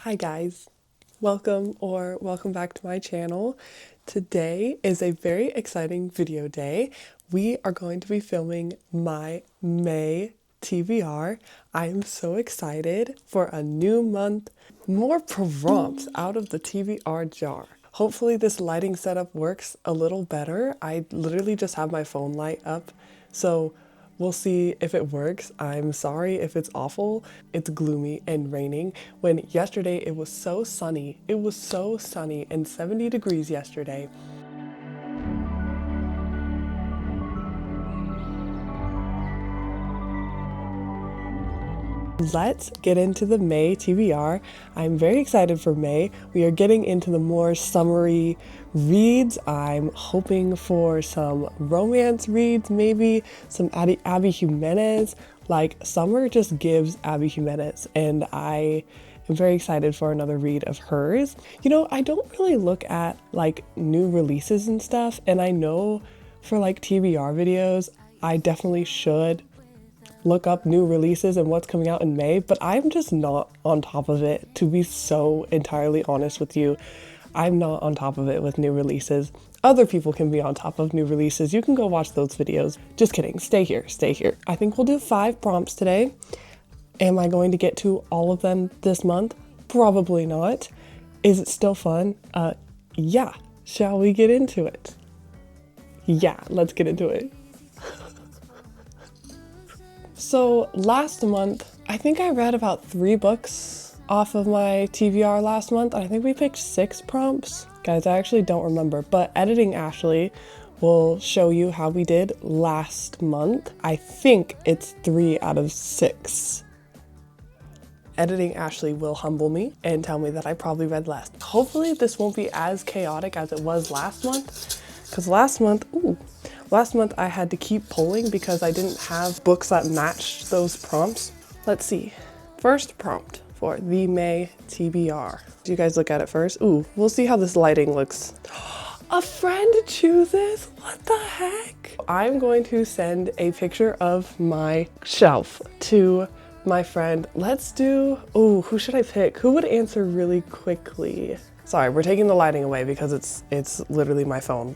Hi guys, welcome back to my channel. Today is a very exciting video day. We are going to be filming my May TBR. I am so excited for a new month, more prompts out of the TBR jar. Hopefully this lighting setup works a little better. I literally just have my phone light up, so we'll see if it works. I'm sorry if it's awful. It's gloomy and raining when yesterday it was so sunny. It was so sunny and 70 degrees yesterday. Let's get into the May TBR. I'm very excited for May. We are getting into the more summery reads. I'm hoping for some romance reads, maybe some Abby Jimenez. Like, summer just gives Abby Jimenez, and I am very excited for another read of hers. You know, I don't really look at like new releases and stuff, and I know for like TBR videos, I definitely should look up new releases and what's coming out in May, but I'm just not on top of it, to be so entirely honest with you. I'm not on top of it with new releases. Other people can be on top of new releases. You can go watch those videos. Just kidding. Stay here. I think we'll do 5 prompts today. Am I going to get to all of them this month? Probably not. Is it still fun? Yeah. Shall we get into it? Yeah, let's get into it. So last month, I think I read about 3 books off of my TBR last month. I think we picked 6 prompts. Guys, I actually don't remember, but Editing Ashley will show you how we did last month. I think it's 3 out of 6. Editing Ashley will humble me and tell me that I probably read less. Hopefully this won't be as chaotic as it was last month, because last month I had to keep pulling because I didn't have books that matched those prompts. Let's see. First prompt for the May TBR. Do you guys look at it first? Ooh, we'll see how this lighting looks. A friend chooses? What the heck? I'm going to send a picture of my shelf to my friend. Let's do, ooh, who should I pick? Who would answer really quickly? Sorry, we're taking the lighting away because it's literally my phone.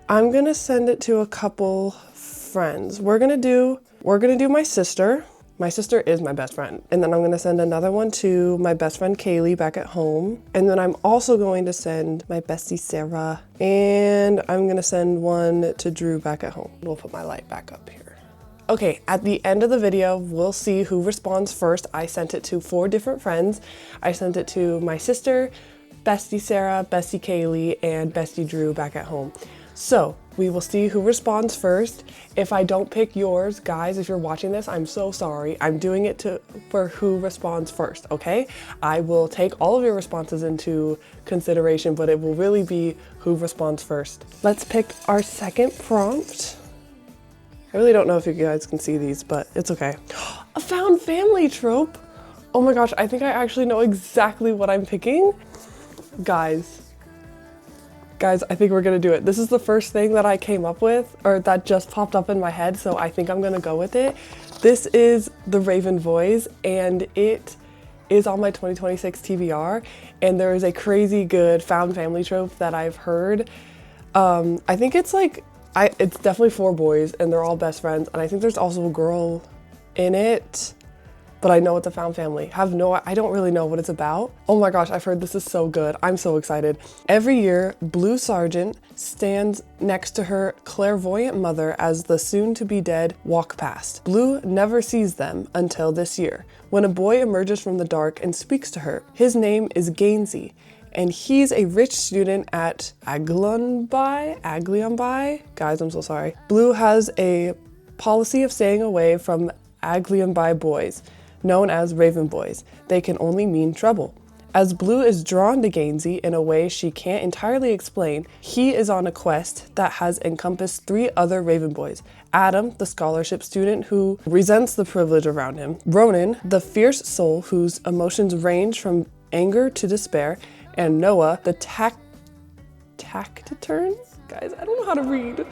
I'm gonna send it to a couple friends. We're gonna do my sister. My sister is my best friend. And then I'm gonna send another one to my best friend Kaylee back at home. And then I'm also going to send my bestie Sarah. And I'm gonna send one to Drew back at home. We'll put my light back up here. Okay, at the end of the video, we'll see who responds first. I sent it to 4 different friends. I sent it to my sister, bestie Sarah, bestie Kaylee, and bestie Drew back at home. So we will see who responds first. If I don't pick yours, guys, if you're watching this, I'm so sorry. I'm doing it for who responds first, okay? I will take all of your responses into consideration, but it will really be who responds first. Let's pick our second prompt. I really don't know if you guys can see these, but it's okay. A found family trope. Oh my gosh, I think I actually know exactly what I'm picking. Guys, I think we're gonna do it. This is the first thing that I came up with, or that just popped up in my head, so I think I'm gonna go with it. This is The Raven Boys, and it is on my 2026 TBR, and there is a crazy good found family trope that I've heard. I think it's like, it's definitely 4 boys, and they're all best friends, and I think there's also a girl in it. But I know it's a found family. I don't really know what it's about. Oh my gosh, I've heard this is so good. I'm so excited. Every year, Blue Sergeant stands next to her clairvoyant mother as the soon-to-be-dead walk past. Blue never sees them until this year, when a boy emerges from the dark and speaks to her. His name is Gainsey, and he's a rich student at Aglionby? Guys, I'm so sorry. Blue has a policy of staying away from Aglionby boys, known as Raven Boys. They can only mean trouble. As Blue is drawn to Gainsey in a way she can't entirely explain, he is on a quest that has encompassed 3 other Raven Boys. Adam, the scholarship student who resents the privilege around him. Ronan, the fierce soul whose emotions range from anger to despair. And Noah, the taciturn? Guys, I don't know how to read.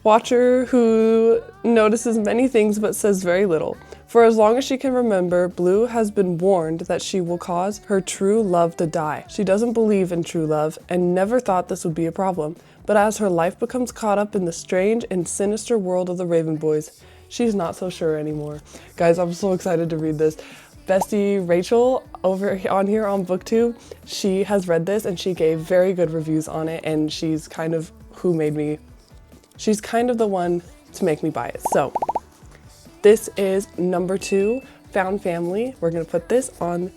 Watcher who notices many things but says very little. For as long as she can remember, Blue has been warned that she will cause her true love to die. She doesn't believe in true love and never thought this would be a problem. But as her life becomes caught up in the strange and sinister world of the Raven Boys, she's not so sure anymore. Guys, I'm so excited to read this. Bestie Rachel over on here on BookTube, she has read this and she gave very good reviews on it, and she's kind of she's kind of the one to make me buy it. So this is number 2, Found Family. We're gonna put this on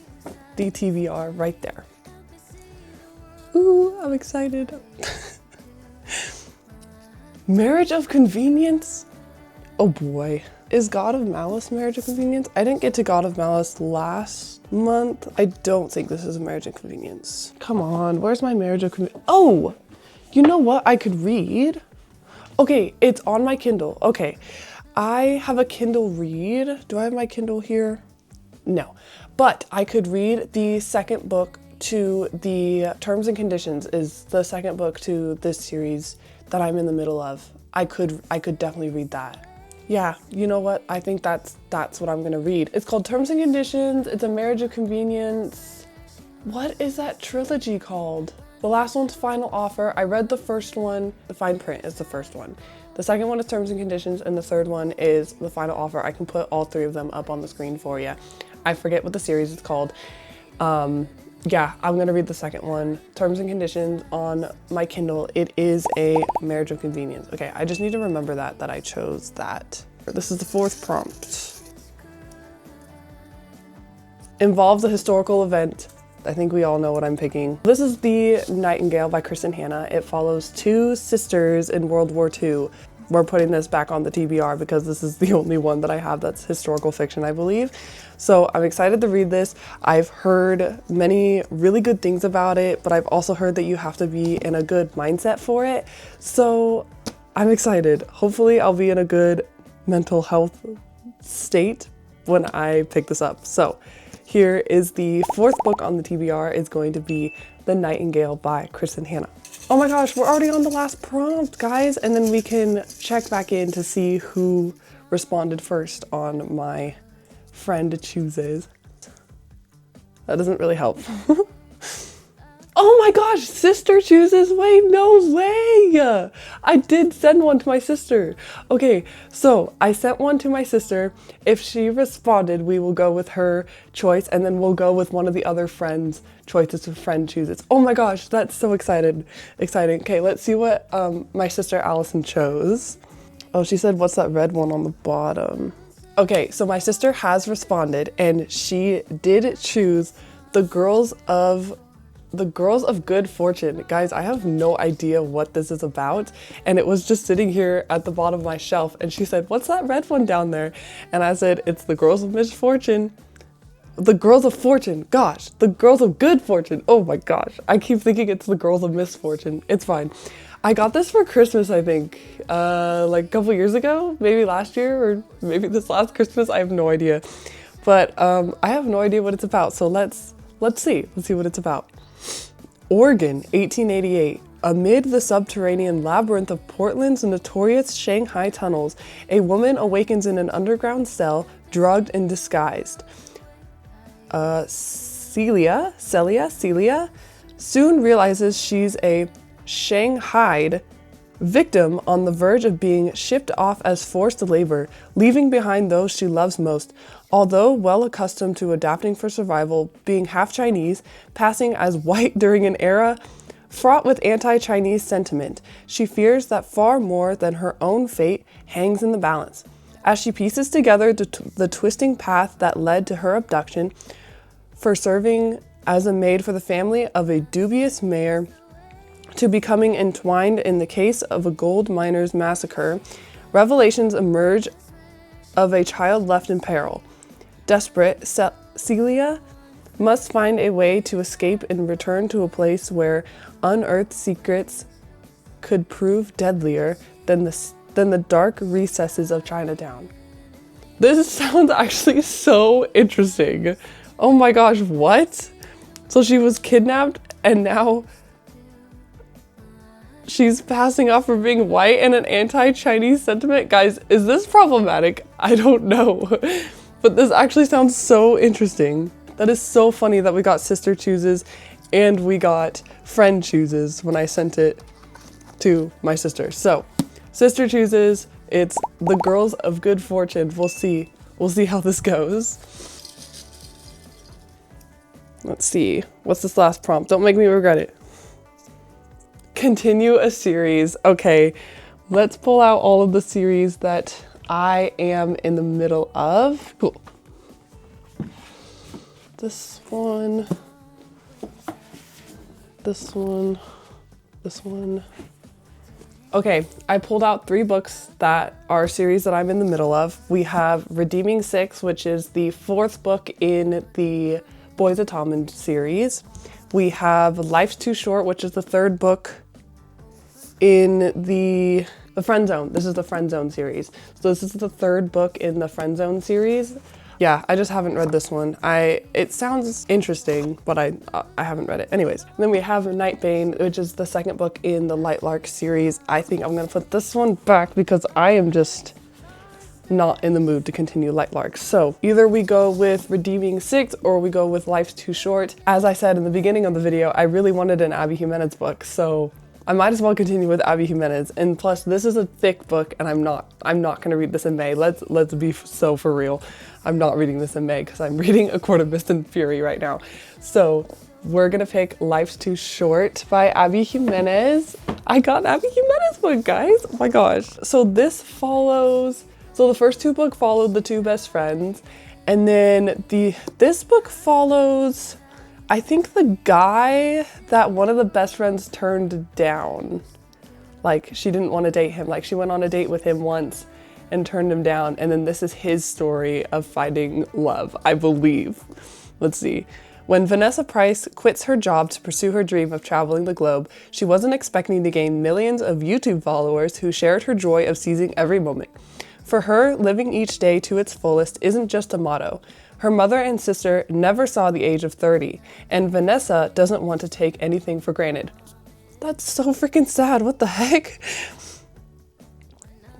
the TBR right there. Ooh, I'm excited. Marriage of Convenience? Oh boy. Is God of Malice Marriage of Convenience? I didn't get to God of Malice last month. I don't think this is a Marriage of Convenience. Come on, where's my Marriage of Convenience? Oh, you know what I could read? Okay, it's on my Kindle. Okay, I have a Kindle read. Do I have my Kindle here? No, but I could read the second book to the Terms and Conditions is the second book to this series that I'm in the middle of. I could definitely read that. Yeah, you know what? I think that's what I'm gonna read. It's called Terms and Conditions. It's a Marriage of Convenience. What is that trilogy called? The last one's Final Offer. I read the first one. The Fine Print is the first one. The second one is Terms and Conditions, and the third one is The Final Offer. I can put all 3 of them up on the screen for you. I forget what the series is called. Yeah, I'm gonna read the second one, Terms and Conditions, on my Kindle. It is a Marriage of Convenience. Okay, I just need to remember that I chose that. This is the 4th prompt. Involves a historical event. I think we all know what I'm picking. This is The Nightingale by Kristen Hanna. It follows 2 sisters in World War II. We're putting this back on the TBR because this is the only one that I have that's historical fiction, I believe. So I'm excited to read this. I've heard many really good things about it, but I've also heard that you have to be in a good mindset for it. So I'm excited. Hopefully I'll be in a good mental health state when I pick this up. So here is the 4th book on the TBR. It's going to be The Nightingale by Kristen Hanna. Oh my gosh, we're already on the last prompt, guys. And then we can check back in to see who responded first on my friend chooses. That doesn't really help. Oh my gosh, sister chooses? Wait, no way! I did send one to my sister. Okay, so I sent one to my sister. If she responded, we will go with her choice, and then we'll go with one of the other friends' choices if friend chooses. Oh my gosh, that's so exciting. Okay, let's see what my sister Allison chose. Oh, she said, what's that red one on the bottom? Okay, so my sister has responded, and she did choose The Girls of Good Fortune. Guys, I have no idea what this is about, and it was just sitting here at the bottom of my shelf, and she said, what's that red one down there? And I said, it's The Girls of Misfortune. The Girls of Fortune. Gosh, The Girls of Good Fortune. Oh my gosh, I keep thinking it's The Girls of Misfortune. It's fine. I got this for Christmas, I think, like a couple years ago, maybe last year, or maybe this last Christmas. I have no idea, but I have no idea what it's about. So let's see what it's about. Oregon, 1888. Amid the subterranean labyrinth of Portland's notorious Shanghai tunnels, a woman awakens in an underground cell, drugged and disguised. Celia soon realizes she's a Shanghaied victim on the verge of being shipped off as forced labor, leaving behind those she loves most. Although well accustomed to adapting for survival, being half Chinese, passing as white during an era fraught with anti-Chinese sentiment, she fears that far more than her own fate hangs in the balance. As she pieces together the twisting path that led to her abduction, for serving as a maid for the family of a dubious mayor, to becoming entwined in the case of a gold miners' massacre, revelations emerge of a child left in peril. Desperate, Celia must find a way to escape and return to a place where unearthed secrets could prove deadlier than the dark recesses of Chinatown. This sounds actually so interesting. Oh my gosh, what? So she was kidnapped and now she's passing off for being white and an anti-Chinese sentiment? Guys, is this problematic? I don't know. But this actually sounds so interesting. That is so funny that we got sister chooses and we got friend chooses when I sent it to my sister. So, sister chooses, it's the girls of good fortune. We'll see. We'll see how this goes. Let's see. What's this last prompt? Don't make me regret it. Continue a series. Okay, let's pull out all of the series that I am in the middle of. Cool. This one, this one, this one. Okay, I pulled out 3 books that are series that I'm in the middle of. We have Redeeming 6, which is the 4th book in the Boys of Tommen series. We have Life's Too Short, which is the 3rd book in the Friend Zone. This is the Friend Zone series. So this is the 3rd book in the Friend Zone series. Yeah, I just haven't read this one. It sounds interesting, but I haven't read it. Anyways, and then we have Nightbane, which is the 2nd book in the Lightlark series. I think I'm gonna put this one back because I am just not in the mood to continue Lightlark. So either we go with Redeeming 6 or we go with Life's Too Short. As I said in the beginning of the video, I really wanted an Abby Jimenez book, so I might as well continue with Abby Jimenez. And plus, this is a thick book, and I'm not gonna read this in May. Let's be so for real. I'm not reading this in May because I'm reading A Court of Mist and Fury right now. So we're gonna pick Life's Too Short by Abby Jimenez. I got an Abby Jimenez book, guys. Oh my gosh. So this follows. So the first 2 books followed the 2 best friends, and then this book follows, I think, the guy that one of the best friends turned down. Like, she didn't want to date him. Like, she went on a date with him once and turned him down. And then this is his story of finding love, I believe. Let's see. When Vanessa Price quits her job to pursue her dream of traveling the globe, she wasn't expecting to gain millions of YouTube followers who shared her joy of seizing every moment. For her, living each day to its fullest isn't just a motto. Her mother and sister never saw the age of 30, and Vanessa doesn't want to take anything for granted. That's so freaking sad, what the heck?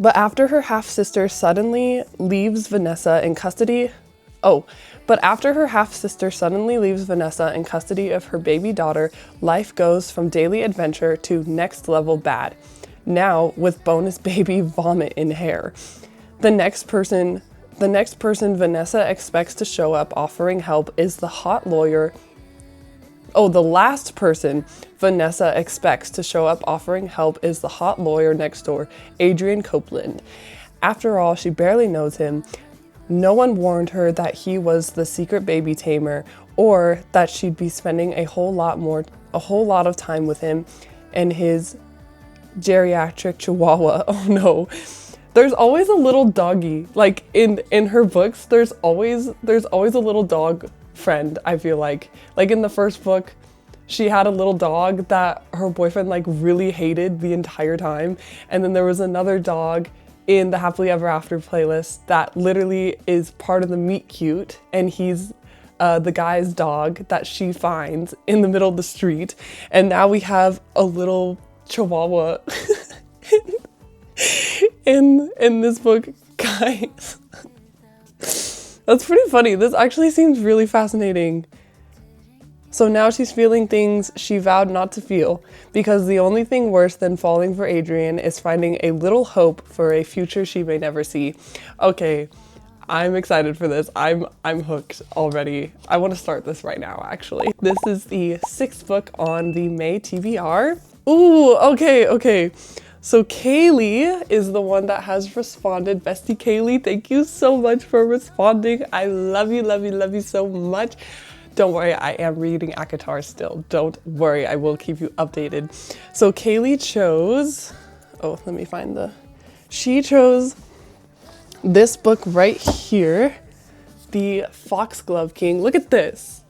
But after her half-sister suddenly leaves Vanessa in custody of her baby daughter, life goes from daily adventure to next level bad. Now with bonus baby vomit in hair. The next person Vanessa expects to show up offering help is the hot lawyer. Oh, the last person Vanessa expects to show up offering help is the hot lawyer next door, Adrian Copeland. After all, she barely knows him. No one warned her that he was the secret baby tamer, or that she'd be spending a whole lot of time with him and his geriatric chihuahua. Oh no. There's always a little doggy. Like in her books, there's always a little dog friend, I feel like. Like in the first book, she had a little dog that her boyfriend like really hated the entire time. And then there was another dog in the Happily Ever After playlist that literally is part of the meet cute, and he's the guy's dog that she finds in the middle of the street. And now we have a little chihuahua in this book, guys. That's pretty funny. This actually seems really fascinating. So now she's feeling things she vowed not to feel, because the only thing worse than falling for Adrian is finding a little hope for a future she may never see. Okay, I'm excited for this. I'm hooked already. I want to start this right now, actually. This is the 6th book on the May TBR. Ooh, okay. So Kaylee is the one that has responded. Bestie Kaylee, thank you so much for responding. I love you so much. Don't worry, I am reading ACOTAR still. Don't worry, I will keep you updated. So Kaylee chose, she chose this book right here, The Foxglove King. Look at this.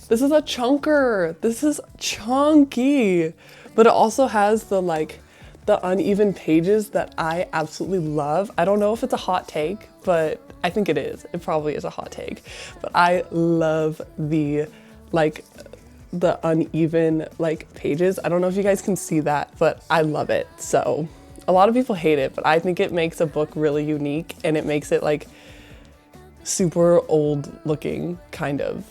This is a chunker. This is chunky, but it also has the uneven pages that I absolutely love. I don't know if it's a hot take, but I think it is. It probably is a hot take, but I love the uneven pages. I don't know if you guys can see that, but I love it. So a lot of people hate it, but I think it makes a book really unique, and it makes it super old looking, kind of.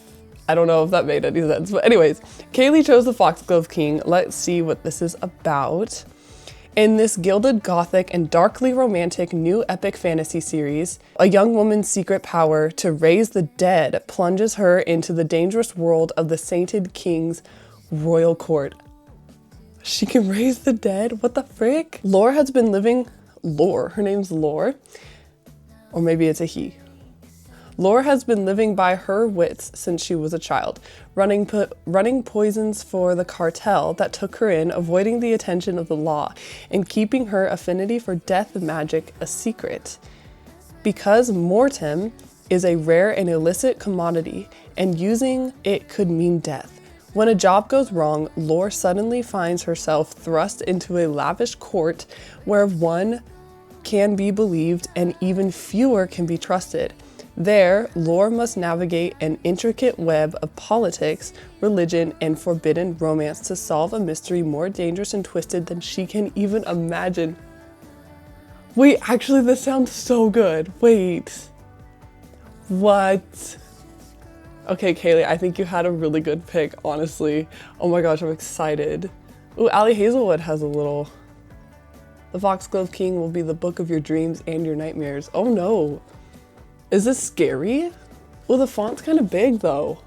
I don't know if that made any sense, but anyways, Kaylee chose the Foxglove King. Let's see what this is about. In this gilded, gothic, and darkly romantic new epic fantasy series, a young woman's secret power to raise the dead plunges her into the dangerous world of the sainted king's royal court. She can raise the dead? What the frick? Lore has been living... Lore? Her name's Lore? Or maybe it's a he. Lore has been living by her wits since she was a child, running poisons for the cartel that took her in, avoiding the attention of the law, and keeping her affinity for death magic a secret. Because mortem is a rare and illicit commodity, and using it could mean death. When a job goes wrong, Lore suddenly finds herself thrust into a lavish court where one can be believed and even fewer can be trusted. There, Lore must navigate an intricate web of politics, religion, and forbidden romance to solve a mystery more dangerous and twisted than she can even imagine. Wait, actually, this sounds so good. Wait. What? Okay, Kaylee, I think you had a really good pick, honestly. Oh my gosh, I'm excited. Ooh, Allie Hazelwood has a little... The Foxglove King will be the book of your dreams and your nightmares. Oh no. Is this scary? Well, the font's kind of big though.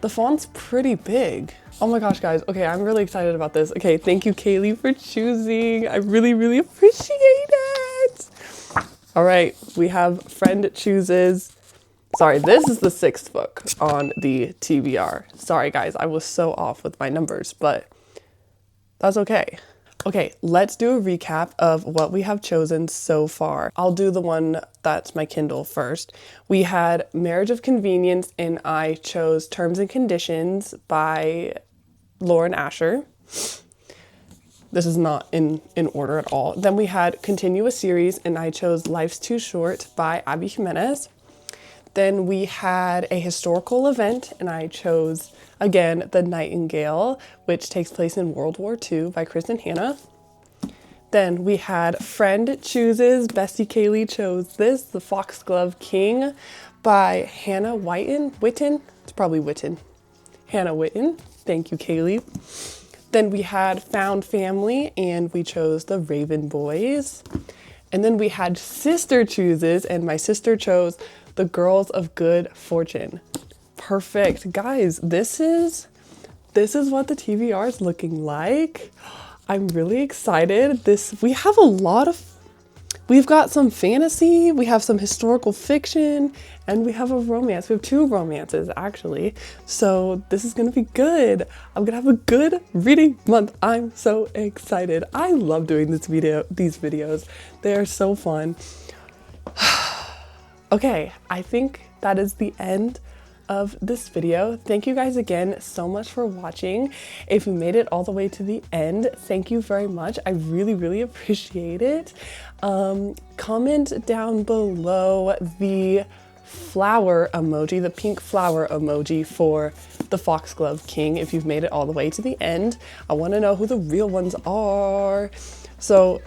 The font's pretty big. Oh my gosh, guys. Okay, I'm really excited about this. Okay, thank you, Kaylee, for choosing. I really, really appreciate it. All right, we have friend chooses. Sorry, this is the 6th book on the TBR. Sorry, guys, I was so off with my numbers, but that's okay. Okay, let's do a recap of what we have chosen so far. I'll do the one that's my Kindle first. We had Marriage of Convenience, and I chose Terms and Conditions by Lauren Asher. This is not in order at all. Then we had Continue a Series, and I chose Life's Too Short by Abby Jimenez. Then we had a historical event, and I chose, again, The Nightingale, which takes place in World War II by Kristen Hanna. Then we had Friend Chooses, Bestie Kaylee chose this, The Foxglove King by Hannah Witten. It's probably Witten. Hannah Witten. Thank you, Kaylee. Then we had Found Family, and we chose The Raven Boys. And then we had Sister Chooses, and my sister chose The Girls of Good Fortune. Perfect. Guys, this is what the TBR is looking like. I'm really excited. We've got some fantasy, we have some historical fiction, and we have a romance. We have 2 romances, actually. So this is gonna be good. I'm gonna have a good reading month. I'm so excited. I love doing these videos. They are so fun. Okay, I think that is the end of this video. Thank you guys again so much for watching. If you made it all the way to the end, thank you very much. I really, really appreciate it. Comment down below the flower emoji, the pink flower emoji for the Foxglove King if you've made it all the way to the end. I want to know who the real ones are. So,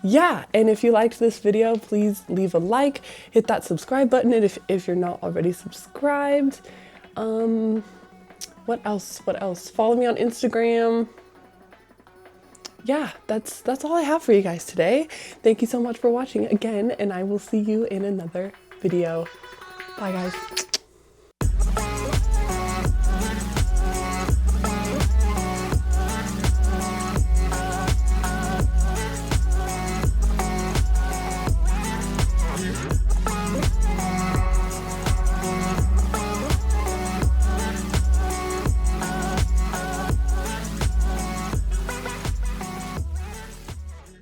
yeah, and if you liked this video, please leave a like, hit that subscribe button if you're not already subscribed. What else? Follow me on Instagram. Yeah, that's all I have for you guys today. Thank you so much for watching again, and I will see you in another video. Bye, guys.